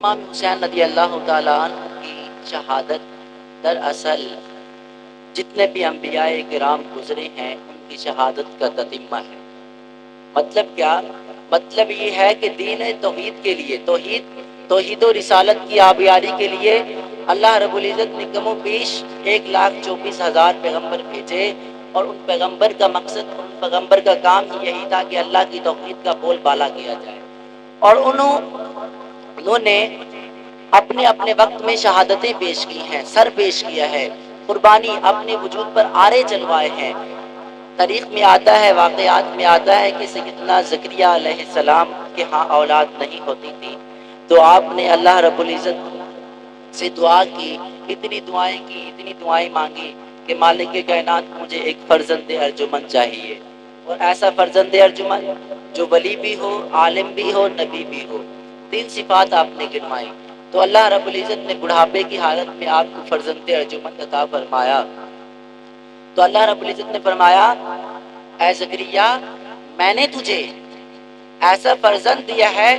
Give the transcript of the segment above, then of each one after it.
امام حسین رضی اللہ تعالیٰ عنہ کی شہادت دراصل جتنے بھی انبیاء کرام گزرے ہیں ان کی شہادت کا تتمہ ہے۔ مطلب کیا؟ مطلب یہ ہے کہ دین توحید کے لیے توحید و رسالت کی آبیاری کے لیے اللہ رب العزت نے کم و بیش 1,24,000 پیغمبر بھیجے، اور ان پیغمبر کا مقصد، ان پیغمبر کا کام ہی یہی تھا کہ اللہ کی توحید کا بول بالا کیا جائے، اور انہوں نے اپنے اپنے وقت میں شہادتیں پیش کی ہیں، سر پیش کیا ہے، قربانی اپنے وجود پر آرے چلوائے ہیں۔ تاریخ میں آتا ہے، واقعات میں آتا ہے کہ سیدنا زکریا علیہ السلام کے ہاں اولاد نہیں ہوتی تھی، تو آپ نے اللہ رب العزت سے دعا کی، اتنی دعائیں مانگی کہ مالک کائنات مجھے ایک فرزند ارجمند چاہیے، اور ایسا فرزند ارجمند جو ولی بھی ہو، عالم بھی ہو، نبی بھی ہو۔ 3 صفات آپ نے گنوائی، تو اللہ رب العزت نے بڑھاپے کی حالت میں آپ کو فرزند ارجمند عطا فرمایا۔ تو اللہ رب العزت نے فرمایا، اے زکریا، میں نے تجھے ایسا فرزند دیا ہے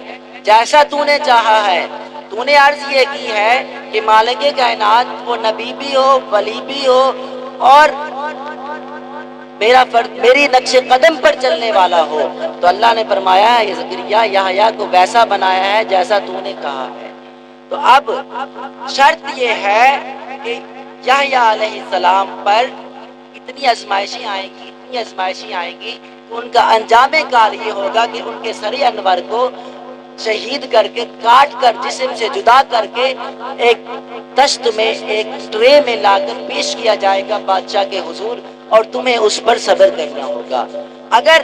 جیسا تو نے چاہا ہے۔ تو نے عرض یہ کی ہے کہ مالک کائنات وہ نبی بھی ہو، ولی بھی ہو، اور میری نقش قدم پر چلنے والا ہو، تو اللہ نے فرمایا ہے زکریا، یحییٰ کو ویسا بنایا ہے جیسا تو نے کہا ہے۔ تو اب شرط یہ ہے کہ یحییٰ علیہ السلام پر اتنی ازمائشیں آئیں گی کہ ان کا انجام کار یہ ہوگا کہ ان کے سر انور کو شہید کر کے، کاٹ کر، جسم سے جدا کر کے ایک دشت میں، ایک ٹرے میں لا کر پیش کیا جائے گا بادشاہ کے حضور، اور تمہیں اس پر صبر کرنا ہوگا۔ اگر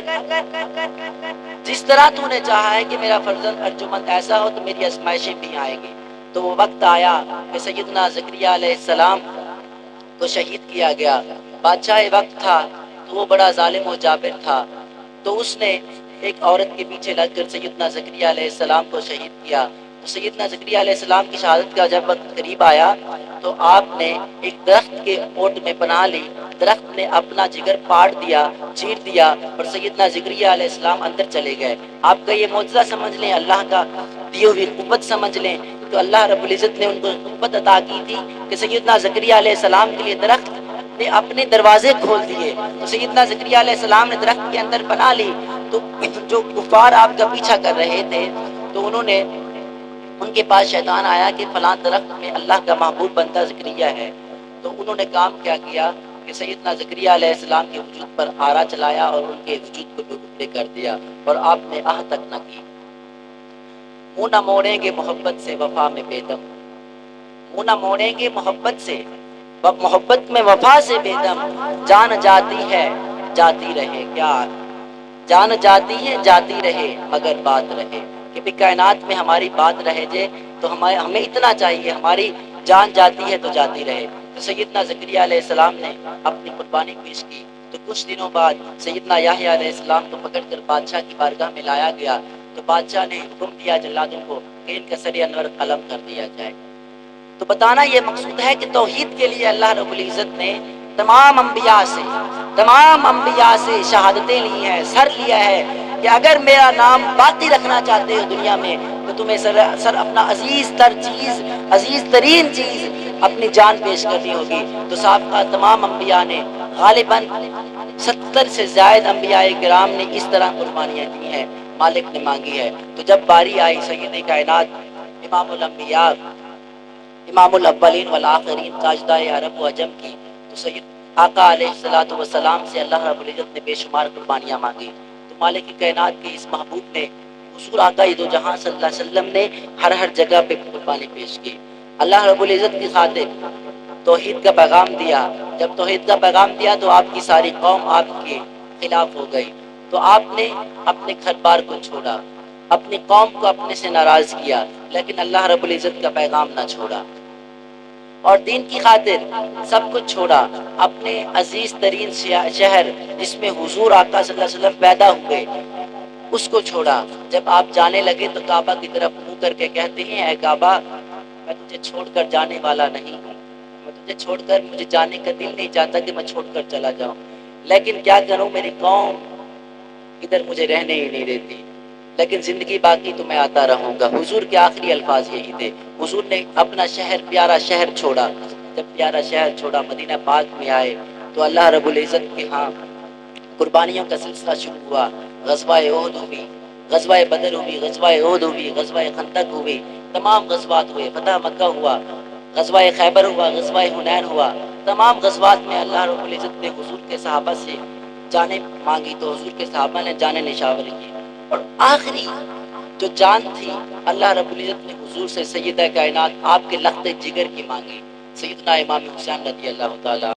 جس طرح تو نے چاہا ہے کہ میرا فرزند ارجمند ایسا ہو، تو میری ازمائشیں بھی آئیں گی۔ تو وہ وقت آیا کہ سیدنا زکریا علیہ السلام کو شہید کیا گیا۔ بادشاہ وقت تھا تو وہ بڑا ظالم و جابر تھا، تو اس نے ایک عورت کے پیچھے لگ کر سیدنا زکریا علیہ السلام کو شہید کیا۔ تو سیدنا زکریا علیہ السلام کی شہادت کا جب وقت قریب آیا تو آپ نے ایک درخت کے اوٹ میں پناہ لی، درخت نے اپنا جگر پاڑ دیا، چیر دیا، اور سیدنا زکریا علیہ السلام اندر چلے گئے۔ آپ کا یہ معجزہ سمجھ لیں، اللہ کا دی ہوئی قوت سمجھ لیں، تو اللہ رب العزت نے ان کو قوت عطا کی تھی کہ سیدنا زکریا علیہ السلام کے لیے درخت نے اپنے دروازے کھول دیے۔ تو سیدنا زکریا علیہ السلام نے درخت کے اندر پناہ لی، تو جو کفار آپ کا پیچھا کر رہے تھے، تو انہوں نے، ان کے پاس شیطان آیا کہ فلاں درخت میں اللہ کا محبوب بندہ زکریا ہے، تو انہوں نے کام کیا کیا کہ سیدنا زکریا علیہ السلام کے وجود پر آرا چلایا اور ان کے وجود کو ٹکڑے کر دیا، اور آپ نے آہ تک نہ کی۔ منہ نہ موڑیں گے محبت سے وفا میں بے دم، منہ نہ موڑیں گے محبت سے، محبت میں وفا سے بے دم، جان جاتی ہے جاتی رہے، کیا جان جاتی ہے جاتی رہے مگر بات رہے، کہ بھی کائنات میں ہماری بات رہے جے، تو ہمیں اتنا چاہیے، ہماری جان جاتی ہے تو جاتی رہے۔ تو سیدنا زکریا علیہ السلام نے اپنی قربانی پیش کی، تو کچھ دنوں بعد سیدنا یحییٰ علیہ السلام کو پکڑ کر بادشاہ کی بارگاہ میں لایا گیا، تو بادشاہ نے حکم دیا جلادوں کو کہ ان کا سر انور قلم کر دیا جائے۔ تو بتانا یہ مقصود ہے کہ توحید کے لیے اللہ رب العزت نے تمام انبیاء سے شہادتیں لی ہیں، سر لیا ہے کہ اگر میرا نام باقی رکھنا چاہتے ہو دنیا میں، تو تمہیں سر اپنا عزیز ترین چیز اپنی جان پیش کرنی ہوگی۔ تو سابقہ تمام انبیاء نے، غالباً 70 سے زائد انبیاء کرام نے اس طرح قربانیاں دی ہیں، مالک نے مانگی ہے۔ تو جب باری آئی سید کائنات، امام الانبیاء، امام الاولین والآخرین، تاجدار عرب و عجم کی، تو سید آقا علیہ السلام سے اللہ رب العزت نے بے شمار قربانیاں مانگی۔ تو مالک کائنات کے اس محبوب نے، حضور آقا دو جہاں صلی اللہ علیہ وسلم نے ہر جگہ پہ قربانی پیش کی، اللہ رب العزت کی خاطر توحید کا پیغام دیا۔ جب توحید کا پیغام دیا تو آپ کی ساری قوم آپ کے خلاف ہو گئی، تو آپ نے اپنے گھر بار کو چھوڑا، اپنی قوم کو اپنے سے ناراض کیا، لیکن اللہ رب العزت کا پیغام نہ چھوڑا، اور دین کی خاطر سب کچھ چھوڑا۔ اپنے عزیز ترین شہر جس میں حضور آقا صلی اللہ علیہ وسلم پیدا ہوئے، اس کو چھوڑا۔ جب آپ جانے لگے تو کعبہ کی طرف منہ کر کے کہتے ہیں، اے کعبہ، میں تجھے چھوڑ کر جانے والا نہیں ہوں، میں تجھے چھوڑ کر، مجھے جانے کا دل نہیں چاہتا کہ میں چھوڑ کر چلا جاؤں، لیکن کیا کروں، میری قوم ادھر مجھے رہنے ہی نہیں دیتی، لیکن زندگی باقی تو میں آتا رہوں گا۔ حضور کے آخری الفاظ یہی تھے۔ حضور نے اپنا شہر، پیارا شہر چھوڑا، جب پیارا شہر چھوڑا مدینہ پاک میں آئے تو اللہ رب العزت کے ہاں قربانیوں کا سلسلہ شروع ہوا۔ غزوہ احد ہوئی، غزوہ بدر ہوئی، غزوہ احد ہوئی، غزوہ خندق ہوئی، تمام غزوات ہوئے، فتح مکہ ہوا، غزوہ خیبر ہوا، غزوہ حنین ہوا۔ تمام غزوات میں اللہ رب العزت نے حضور کے صحابہ سے جانیں مانگی تو حضور کے صحابہ نے جانیں نشاور کی، اور آخری جو جان تھی اللہ رب العزت نے حضور سے سیدہ کائنات آپ کے لخت جگر کی مانگی، سیدنا امام حسین رضی اللہ تعالیٰ